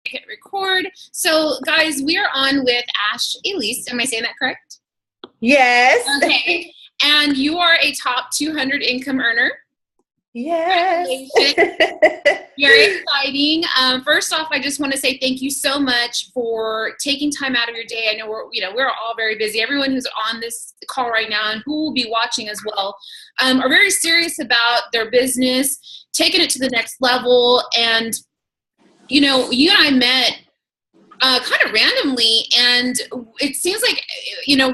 hit record. So, guys, we are on with Elise. Am I saying that correct? Yes. Okay. And you are a top 200 income earner. Yes. Very exciting. First off, I just want to say thank you so much for taking time out of your day. I know we're all very busy. Everyone who's on this call right now and who will be watching as well are very serious about their business, taking it to the next level. And you and I met kind of randomly, and it seems like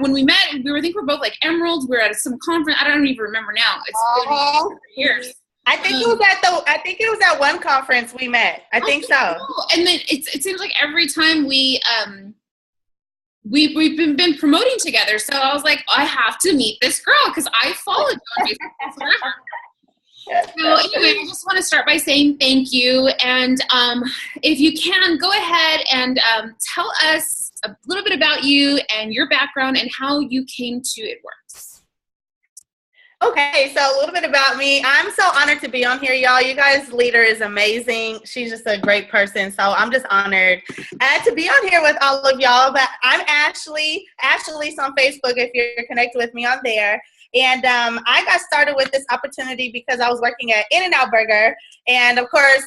when we met, we're both like emeralds. We're at some conference. I don't even remember now. It's been years. I think it was at one conference we met. I think so. And then it seems like every time we've been promoting together. So I was like, I have to meet this girl because I followed you on Facebook forever. So anyway, I just want to start by saying thank you. And if you can, go ahead and tell us a little bit about you and your background and how you came to It Works. Okay, so a little bit about me. I'm so honored to be on here, y'all. You guys' leader is amazing. She's just a great person, so I'm just honored to be on here with all of y'all. But I'm Ashley. Ashley's on Facebook if you're connected with me on there. And I got started with this opportunity because I was working at In-N-Out Burger. And, of course,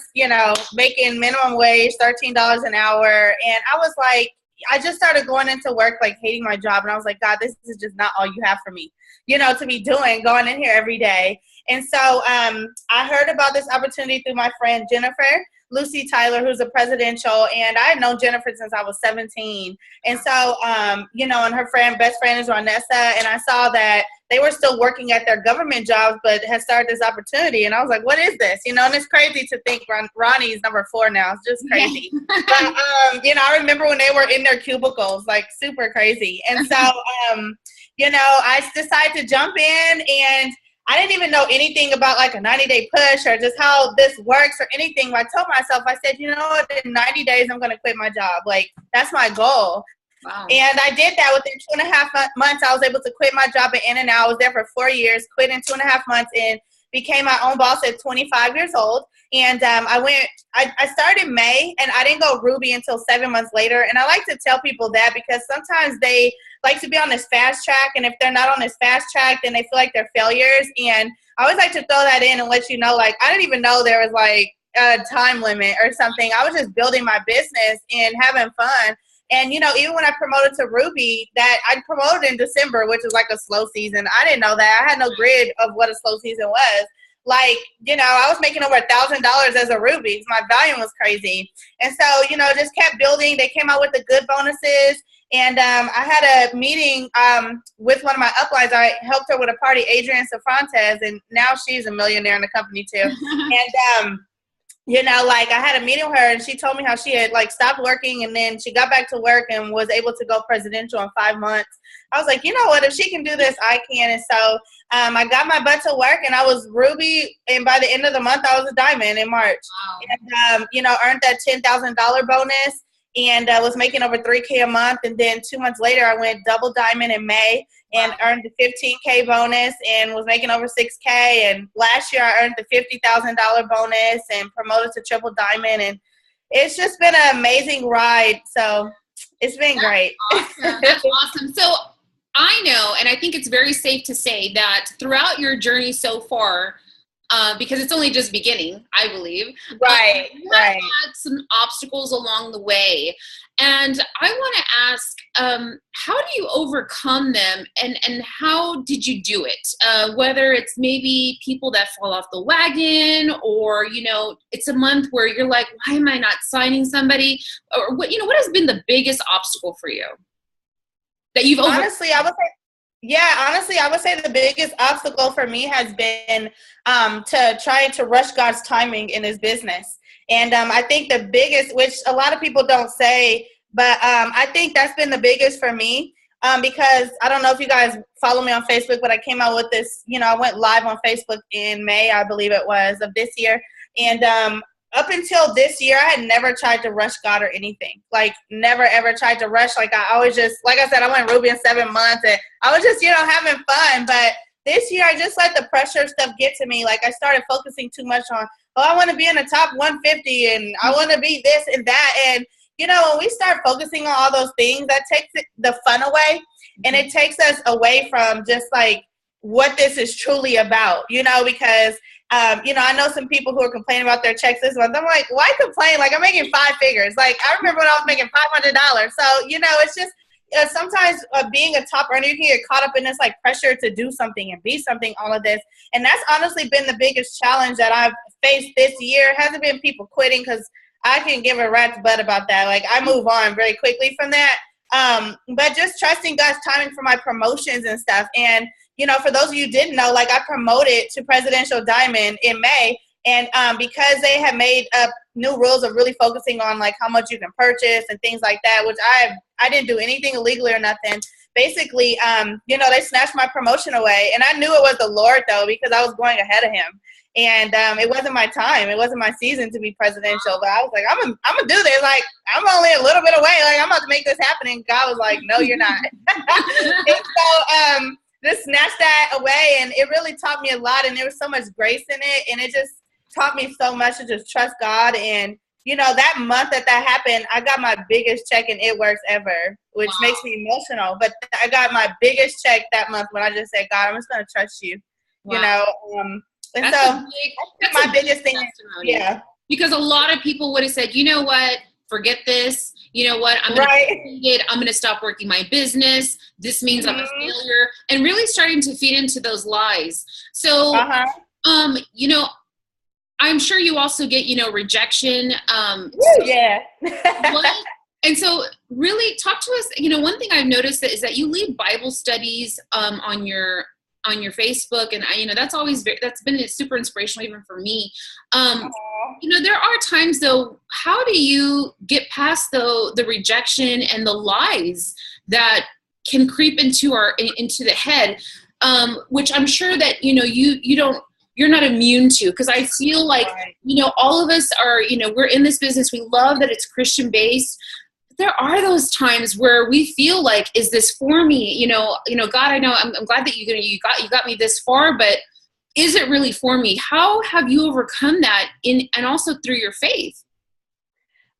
making minimum wage, $13 an hour. And I was like, I just started going into work, like, hating my job. And I was like, God, this is just not all you have for me, to be doing, going in here every day. And so I heard about this opportunity through my friend Jennifer Lucy Tyler, who's a presidential, and I had known Jennifer since I was 17. And so, and her best friend is Ronessa, and I saw that they were still working at their government jobs, but had started this opportunity. And I was like, what is this? And it's crazy to think Ronnie's number 4 now. It's just crazy. But, I remember when they were in their cubicles, like super crazy. And so, I decided to jump in, and I didn't even know anything about like a 90-day push or just how this works or anything. But I told myself, I said, what, in 90 days, I'm going to quit my job. Like, that's my goal. Wow. And I did that within 2.5 months. I was able to quit my job at In-N-Out. I was there for 4 years, quit in 2.5 months, and became my own boss at 25 years old. And I started in May, and I didn't go Ruby until 7 months later. And I like to tell people that because sometimes they like to be on this fast track, and if they're not on this fast track, then they feel like they're failures. And I always like to throw that in and let you know, like, I didn't even know there was like a time limit or something. I was just building my business and having fun. And, even when I promoted to Ruby, that I promoted in December, which is like a slow season. I didn't know that. I had no grid of what a slow season was. Like, I was making over $1,000 as a Ruby. My volume was crazy. And so, just kept building. They came out with the good bonuses. And I had a meeting with one of my uplines. I helped her with a party, Adrienne Safrantes, and now she's a millionaire in the company too. And, I had a meeting with her, and she told me how she had like stopped working, and then she got back to work and was able to go presidential in 5 months. I was like, you know what, if she can do this, I can. And so I got my butt to work, and I was Ruby, and by the end of the month, I was a diamond in March. Wow. And, earned that $10,000 bonus, and was making over $3K a month. And then 2 months later, I went double diamond in May and earned the $15K bonus and was making over $6K. And last year, I earned the $50,000 bonus and promoted to triple diamond. And it's just been an amazing ride. So it's been great. Awesome. That's awesome. So I know, and I think it's very safe to say that throughout your journey so far, because it's only just beginning, I believe. Right, you have had some obstacles along the way. And I want to ask, how do you overcome them, and how did you do it? Whether it's maybe people that fall off the wagon, or, it's a month where you're like, why am I not signing somebody? Or what has been the biggest obstacle for you that you've overcome? Honestly, I would say the biggest obstacle for me has been to trying to rush God's timing in his business. And I think the biggest, which a lot of people don't say, but I think that's been the biggest for me because I don't know if you guys follow me on Facebook, but I came out with this, I went live on Facebook in May, I believe it was, of this year. And up until this year, I had never tried to rush God or anything. Like, never, ever tried to rush. Like, I always just, like I said, I went Ruby in 7 months, and I was just, having fun. But this year, I just let the pressure stuff get to me. Like, I started focusing too much on, I want to be in the top 150, and I want to be this and that. And when we start focusing on all those things, that takes the fun away, and it takes us away from just like what this is truly about, because I know some people who are complaining about their checks this month. I'm like, why complain? Like, I'm making 5 figures. Like, I remember when I was making $500. So, it's just sometimes being a top earner, you can get caught up in this like pressure to do something and be something, all of this. And that's honestly been the biggest challenge that I've faced this year. It hasn't been people quitting, because I can give a rat's butt about that. Like, I move on very quickly from that. But just trusting God's timing for my promotions and stuff. And for those of you who didn't know, like, I promoted to Presidential Diamond in May, and because they have made up new rules of really focusing on like how much you can purchase and things like that, which I didn't do anything illegally or nothing. Basically, they snatched my promotion away, and I knew it was the Lord though, because I was going ahead of him, and it wasn't my time, it wasn't my season to be presidential. But I was like, I'm gonna do this. Like, I'm only a little bit away. Like, I'm about to make this happen. And God was like, no, you're not. And so just snatched that away, and it really taught me a lot, and there was so much grace in it, and it just taught me so much to just trust God. And that month that happened, I got my biggest check in It Works ever, which makes me emotional. But I got my biggest check that month when I just said, God, I'm just gonna trust you. And that's my biggest thing. Yeah, because a lot of people would have said, you know what, forget this. You know what? I'm going to stop working my business. This means I'm a failure, and really starting to feed into those lies. So, I'm sure you also get, rejection. Yeah. And so really talk to us. One thing I've noticed is that you lead Bible studies on your Facebook, and that's been super inspirational even for me. There are times though, how do you get past the rejection and the lies that can creep into the head, which I'm sure that you're not immune to, because I feel like all of us are, we're in this business, we love that it's Christian based. There are those times where we feel like, is this for me? God, I know I'm glad that you got me this far, but is it really for me? How have you overcome that and also through your faith?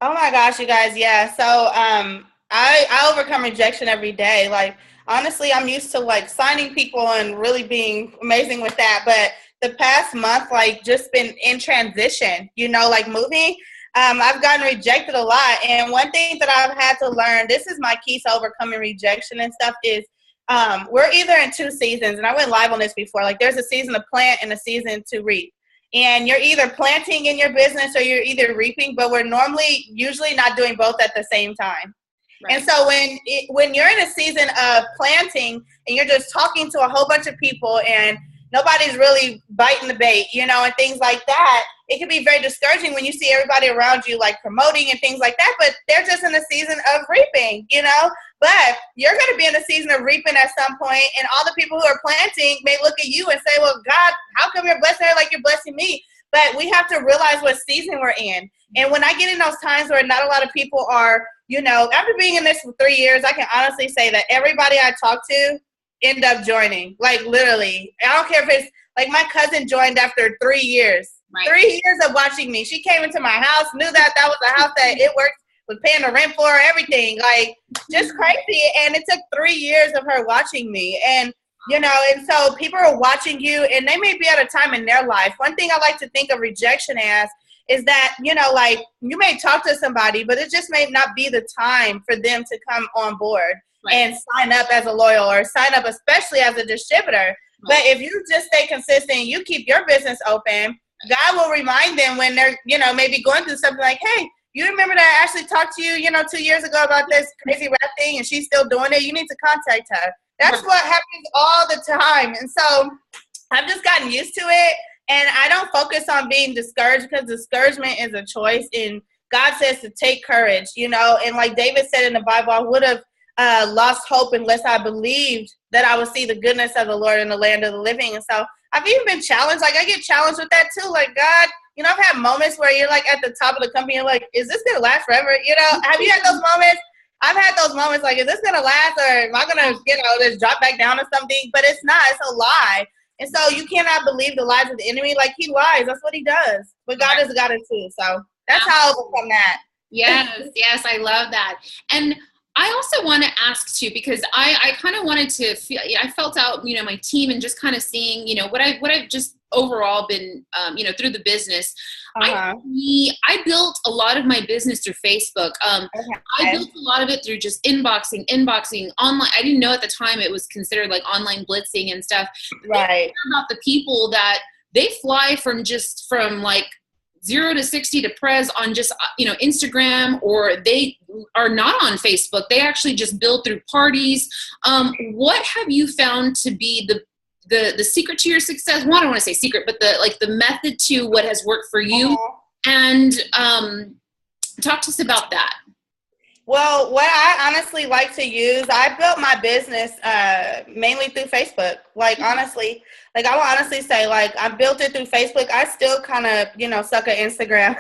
Oh my gosh, you guys. Yeah. So, I overcome rejection every day. Like, honestly, I'm used to like signing people and really being amazing with that. But the past month, like, just been in transition, like moving. I've gotten rejected a lot. And one thing that I've had to learn, this is my key to overcoming rejection and stuff, is we're either in 2 seasons. And I went live on this before. Like, there's a season to plant and a season to reap. And you're either planting in your business or you're either reaping, but we're usually not doing both at the same time. Right. And so when you're in a season of planting and you're just talking to a whole bunch of people and nobody's really biting the bait, and things like that, it can be very discouraging when you see everybody around you like promoting and things like that, but they're just in a season of reaping, But you're going to be in a season of reaping at some point, and all the people who are planting may look at you and say, well, God, how come you're blessing her like you're blessing me? But we have to realize what season we're in. And when I get in those times where not a lot of people are, after being in this for 3 years, I can honestly say that everybody I talk to end up joining. Like, literally. I don't care if it's, like, my cousin joined after 3 years. Right. 3 years of watching me. She came into my house, knew that was the house that It Works, was paying the rent for, everything. Like, just crazy. And it took 3 years of her watching me. And, and so people are watching you, and they may be at a time in their life. One thing I like to think of rejection as is that, like, you may talk to somebody, but it just may not be the time for them to come on board. Right. And sign up as a loyal or sign up especially as a distributor. Right. But if you just stay consistent, you keep your business open, God will remind them when they're, maybe going through something like, hey, you remember that I actually talked to you, 2 years ago about this crazy rap thing and she's still doing it? You need to contact her. That's what happens all the time. And so I've just gotten used to it. And I don't focus on being discouraged, because discouragement is a choice. And God says to take courage, and like David said in the Bible, I would have lost hope unless I believed that I would see the goodness of the Lord in the land of the living. And so I've even been challenged. Like, I get challenged with that too. Like, God, I've had moments where you're like at the top of the company, you're like, is this going to last forever? Have you had those moments? I've had those moments like, is this going to last, or am I going to, just drop back down or something? But it's not. It's a lie. And so you cannot believe the lies of the enemy. Like, he lies. That's what he does. But God is a God of truth. So that's how I overcome that. Yes, yes, I love that. And I also want to ask too, because I kind of wanted to feel, I felt out, my team and just kind of seeing, what I've just overall been, through the business. Uh-huh. I built a lot of my business through Facebook. I Okay. built a lot of it through just inboxing online. I didn't know at the time it was considered like online blitzing and stuff. But they Right. care about the people that they fly from like 0 to 60 to pres on just Instagram, or they are not on Facebook. They actually just build through parties. What have you found to be the secret to your success? Well, I don't want to say secret, but the method to what has worked for you. Uh-huh. And talk to us about that. Well, what I honestly like to use, I built my business mainly through Facebook. Like, honestly, like I will honestly say, like, I built it through Facebook. I still kind of, suck at Instagram.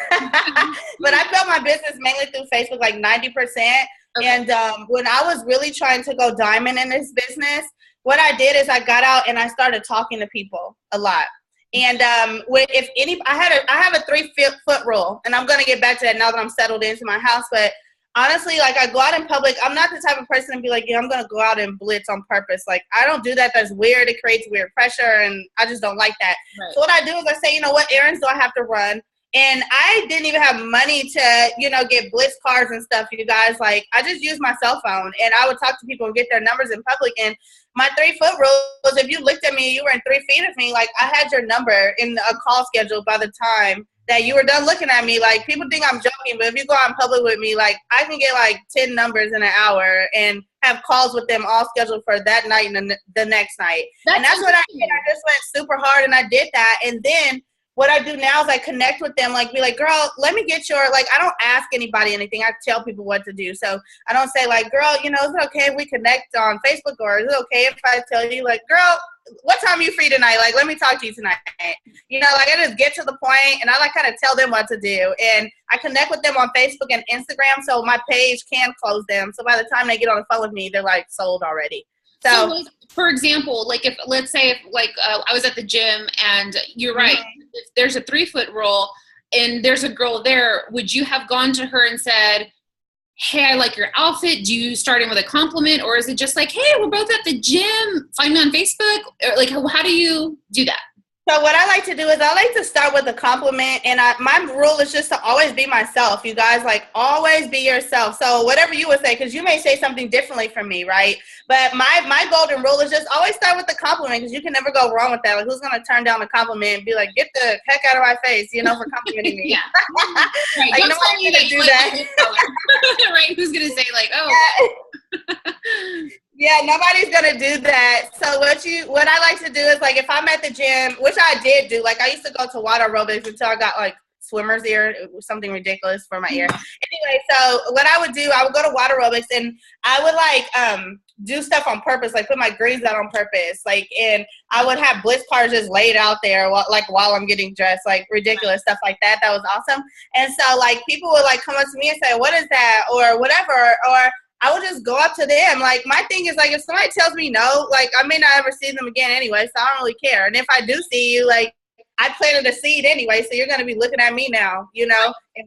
But I built my business mainly through Facebook, like 90%. Okay. And when I was really trying to go diamond in this business, what I did is I got out and I started talking to people a lot. And I have a 3-foot rule, and I'm gonna get back to that now that I'm settled into my house. But honestly, like I go out in public, I'm not the type of person to be like, yeah, I'm gonna go out and blitz on purpose. Like I don't do that. That's weird. It creates weird pressure, and I just don't like that. Right. So what I do is I say, what errands do I have to run? And I didn't even have money to, get blitz cards and stuff, you guys. Like I just used my cell phone, and I would talk to people and get their numbers in public. And my 3-foot rule was, if you looked at me, you were in 3 feet of me, like I had your number in a call schedule by the time that you were done looking at me. Like people think I'm joking, but if you go out in public with me, like I can get like 10 numbers in an hour and have calls with them all scheduled for that night and the next night. That's what I did. I just went super hard and I did that. And then what I do now is I connect with them, like be like, girl, let me get like I don't ask anybody anything. I tell people what to do. So I don't say like, girl, is it okay if we connect on Facebook, or is it okay if I tell you like, girl, what time are you free tonight? Like, let me talk to you tonight. Like I just get to the point and I like kind of tell them what to do. And I connect with them on Facebook and Instagram, so my page can close them. So by the time they get on the phone with me, they're like sold already. So like, for example, like let's say I was at the gym and you're right, if there's a 3-foot rule and there's a girl there, would you have gone to her and said, hey, I like your outfit? Do you start in with a compliment, or is it just like, hey, we're both at the gym, find me on Facebook? Or like, how do you do that? So what I like to do is I like to start with a compliment, and my rule is just to always be myself. You guys, like, always be yourself. So whatever you would say, because you may say something differently from me, right? But my golden rule is just always start with a compliment, because you can never go wrong with that. Like, who's going to turn down a compliment and be like, get the heck out of my face, for complimenting me? Yeah. Right. Like, nobody's going to do that. Right. Who's going to say like, oh. Yeah, nobody's gonna do that. So what I like to do is, like, if I'm at the gym, which I did do, like I used to go to water aerobics until I got like swimmer's ear. It was something ridiculous for my ear. Anyway, so what I would do, I would go to water aerobics and I would like do stuff on purpose, like put my greens out on purpose, like, and I would have blitz cards just laid out there while I'm getting dressed, like ridiculous stuff like that. That was awesome. And so like people would like come up to me and say, what is that, or whatever, or I would just go up to them. Like, my thing is, like, if somebody tells me no, like, I may not ever see them again anyway, so I don't really care. And if I do see you, like, I planted a seed anyway, so you're going to be looking at me now, and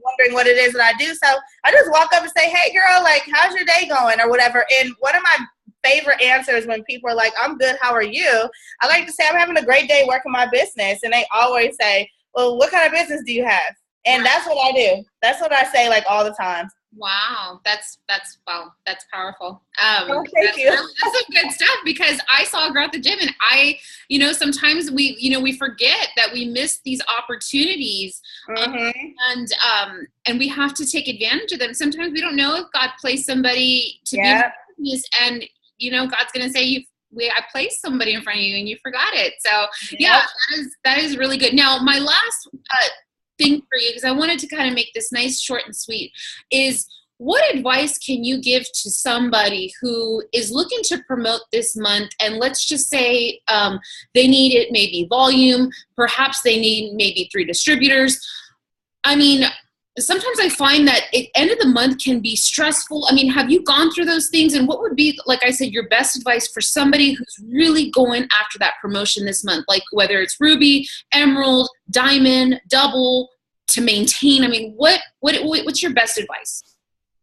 wondering what it is that I do. So I just walk up and say, hey, girl, like, how's your day going, or whatever. And one of my favorite answers when people are like, I'm good, how are you? I like to say, I'm having a great day working my business. And they always say, well, what kind of business do you have? And that's what I do. That's what I say, like, all the time. Wow, that's powerful. Thank you. That's some good stuff, because I saw a girl at the gym, and sometimes we forget that we miss these opportunities, and we have to take advantage of them. Sometimes we don't know if God placed somebody to be in business, and God's going to say I placed somebody in front of you and you forgot it. So yeah, that is really good. Now, my last thing for you, because I wanted to kind of make this nice, short and sweet, is what advice can you give to somebody who is looking to promote this month, and let's just say they need it, maybe volume, perhaps they need maybe 3 distributors. I mean, sometimes I find that end of the month can be stressful. I mean, have you gone through those things? And what would be, like I said, your best advice for somebody who's really going after that promotion this month? Like whether it's Ruby, Emerald, Diamond, Double, to maintain? I mean, what's your best advice?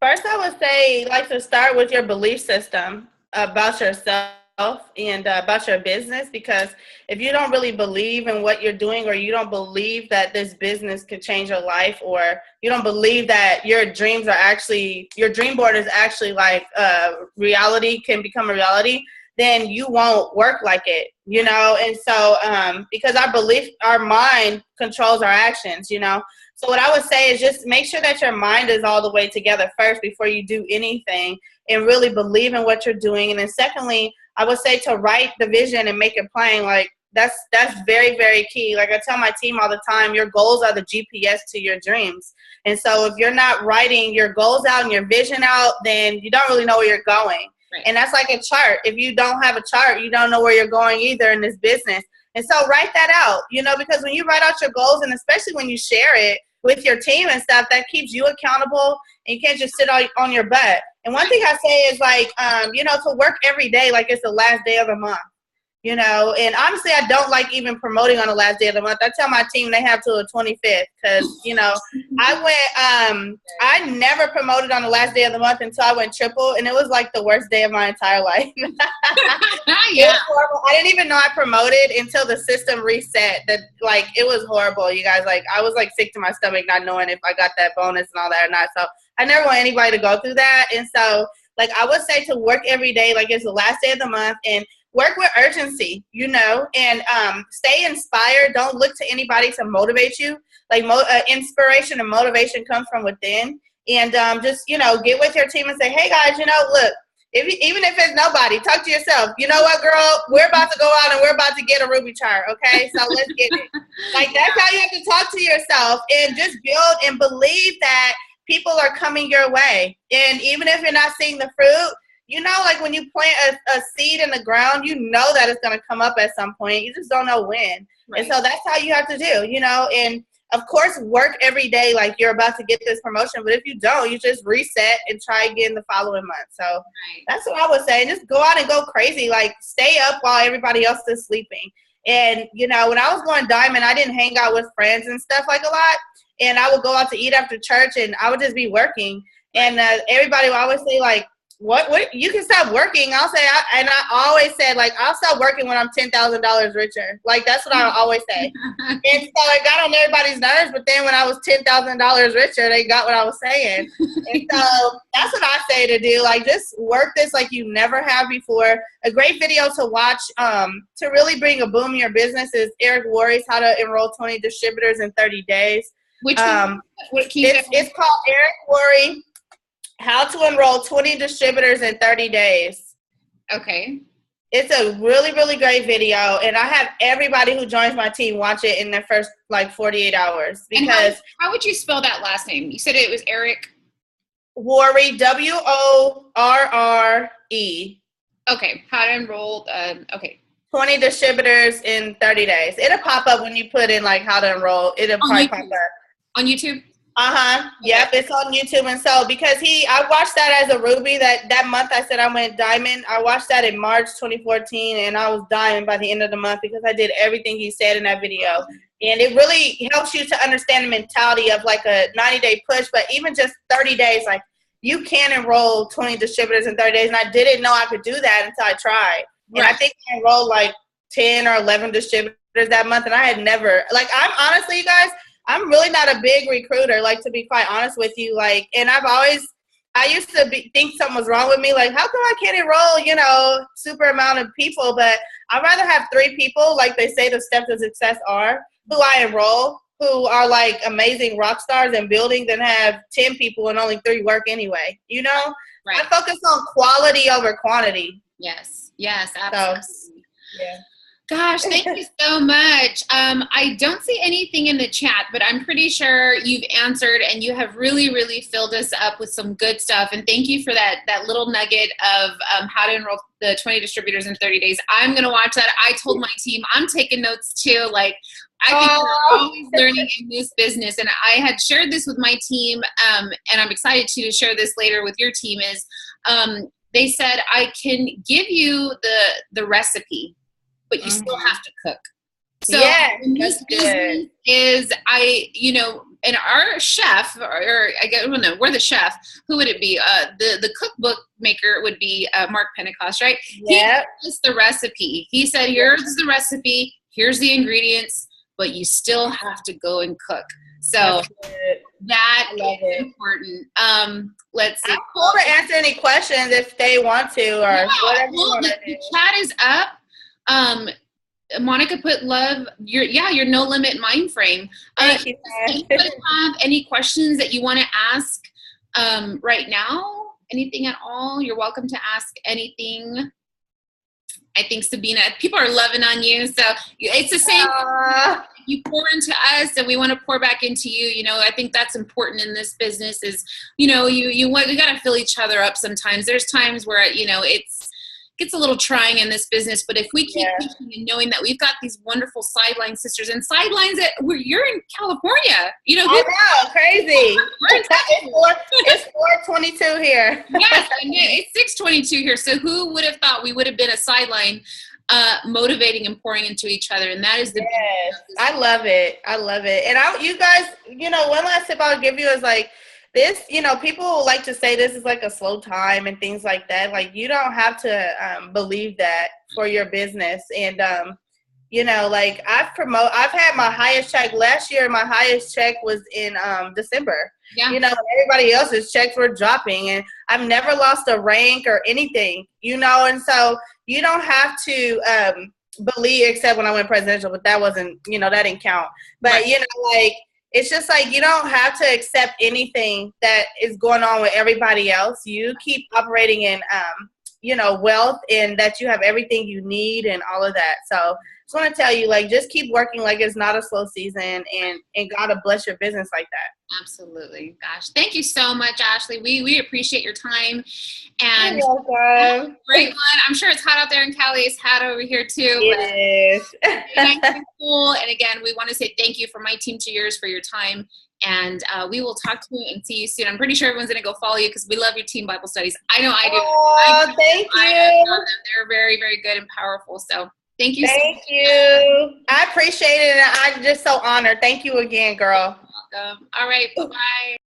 First, I would say like to start with your belief system about yourself and about your business, because if you don't really believe in what you're doing, or you don't believe that this business could change your life, or you don't believe that your dream board is actually like reality, can become a reality, then you won't work like it, you know? And so because our mind controls our actions, you know? So what I would say is just make sure that your mind is all the way together first before you do anything, and really believe in what you're doing. And then secondly, I would say to write the vision and make it plain. Like that's very, very key. Like I tell my team all the time, your goals are the GPS to your dreams. And so if you're not writing your goals out and your vision out, then you don't really know where you're going. Right. And that's like a chart. If you don't have a chart, you don't know where you're going either in this business. And so write that out, you know, because when you write out your goals, and especially when you share it with your team and stuff, that keeps you accountable, and you can't just sit on your butt. And one thing I say is like, you know, to work every day like it's the last day of the month, you know. And honestly, I don't like even promoting on the last day of the month. I tell my team they have till the 25th, because, you know, I never promoted on the last day of the month until I went triple, and it was like the worst day of my entire life. Yeah. It was horrible. I didn't even know I promoted until the system reset. Like, it was horrible, you guys. Like, I was like sick to my stomach, not knowing if I got that bonus and all that or not. So I never want anybody to go through that. And so, like, I would say to work every day like it's the last day of the month, and work with urgency, you know, and stay inspired. Don't look to anybody to motivate you. Like inspiration and motivation comes from within. And just, you know, get with your team and say, hey, guys, you know, look, even if it's nobody, talk to yourself. You know what, girl? We're about to go out and we're about to get a Ruby chart, okay? So let's get it. Like, that's how you have to talk to yourself, and just build and believe that people are coming your way. And even if you're not seeing the fruit, you know, like when you plant a seed in the ground, you know that it's going to come up at some point. You just don't know when. Right. And so that's how you have to do, you know. And, of course, work every day like you're about to get this promotion. But if you don't, you just reset and try again the following month. So That's what I would say. Just go out and go crazy. Like, stay up while everybody else is sleeping. And, you know, when I was going diamond, I didn't hang out with friends and stuff like a lot. And I would go out to eat after church, and I would just be working. And everybody would always say, like, what you can stop working. I'll say, I always said, like, I'll stop working when I'm $10,000 richer. Like, that's what I always say. And so it got on everybody's nerves, but then when I was $10,000 richer, they got what I was saying. And so that's what I say to do. Like, just work this like you never have before. A great video to watch to really bring a boom in your business is Eric Worre's How to Enroll 20 Distributors in 30 Days. Which one? It's called Eric Worre, How to Enroll 20 Distributors in 30 Days. Okay. It's a really, really great video, and I have everybody who joins my team watch it in their first, like, 48 hours. Because and how would you spell that last name? You said it was Eric? Worre, Worre. Okay. How to Enroll, okay. 20 Distributors in 30 days. It'll pop up when you put in, like, how to enroll. It'll probably pop up. On YouTube? Uh-huh. Okay. Yep, it's on YouTube. And so because I watched that as a Ruby that month I said I went diamond. I watched that in March 2014, and I was diamond by the end of the month because I did everything he said in that video. And it really helps you to understand the mentality of like a 90-day push, but even just 30 days, like you can enroll 20 distributors in 30 days. And I didn't know I could do that until I tried. And I think I enrolled like 10 or 11 distributors that month. And I had never, like, I'm honestly, you guys, I'm really not a big recruiter, like, to be quite honest with you. Like, and I used to think something was wrong with me. Like, how come I can't enroll, you know, super amount of people? But I'd rather have 3 people, like they say the steps to success are, who I enroll, who are like amazing rock stars and building, than have 10 people and only 3 work anyway. You know, I focus on quality over quantity. Yes, absolutely. So, yeah. Gosh, thank you so much. I don't see anything in the chat, but I'm pretty sure you've answered, and you have really, really filled us up with some good stuff. And thank you for that little nugget of how to enroll the 20 distributors in 30 days. I'm going to watch that. I told my team I'm taking notes too. Like, I think we're always learning in this business. And I had shared this with my team, and I'm excited to share this later with your team, is they said, I can give you the recipe, but you still have to cook. So in this business is, and our chef, or I don't know, we're the chef. Who would it be? The cookbook maker would be Mark Pentecost, right? Yeah. He gave us the recipe. He said, "Here's the recipe. Here's the ingredients, but you still have to go and cook." So that is important. Let's see. I'm cool to answer any questions if they want to, or whatever you want to do. The chat is up. Monica put love. Your no limit mind frame. Thank you. Anybody have any questions that you want to ask right now? Anything at all? You're welcome to ask anything. I think Sabina, people are loving on you. So it's the same. You pour into us and we want to pour back into you. You know, I think that's important in this business is, you know, we got to fill each other up sometimes. There's times where, you know, gets a little trying in this business, but if we keep teaching and knowing that we've got these wonderful sideline sisters and sidelines that you're in California, you know. I know, crazy. It's 4:22 here. Yes, and it's 6:22 here. So who would have thought we would have been a sideline motivating and pouring into each other? And that is the I love it. And you guys, you know, one last tip I'll give you is like, this, you know, people like to say this is like a slow time and things like that. Like, you don't have to believe that for your business. And, you know, like I've had my highest check last year. My highest check was in December. Yeah. You know, everybody else's checks were dropping, and I've never lost a rank or anything, you know, and so you don't have to believe, except when I went presidential, but that wasn't, you know, that didn't count. But, you know, like, it's just like you don't have to accept anything that is going on with everybody else. You keep operating in, you know, wealth, and that you have everything you need and all of that. So just want to tell you, like, just keep working like it's not a slow season, and God will bless your business like that. Absolutely. Gosh, thank you so much, Ashley. We appreciate your time. And you're welcome. Great one. I'm sure it's hot out there in Cali. It's hot over here too. It is. Nice and cool. And again, we want to say thank you from my team to yours for your time. And we will talk to you and see you soon. I'm pretty sure everyone's going to go follow you because we love your team Bible studies. I know I do. Oh, thank you. They're very, very good and powerful. So thank you. Thank you. I appreciate it. And I'm just so honored. Thank you again, girl. You're welcome. All right. Bye-bye.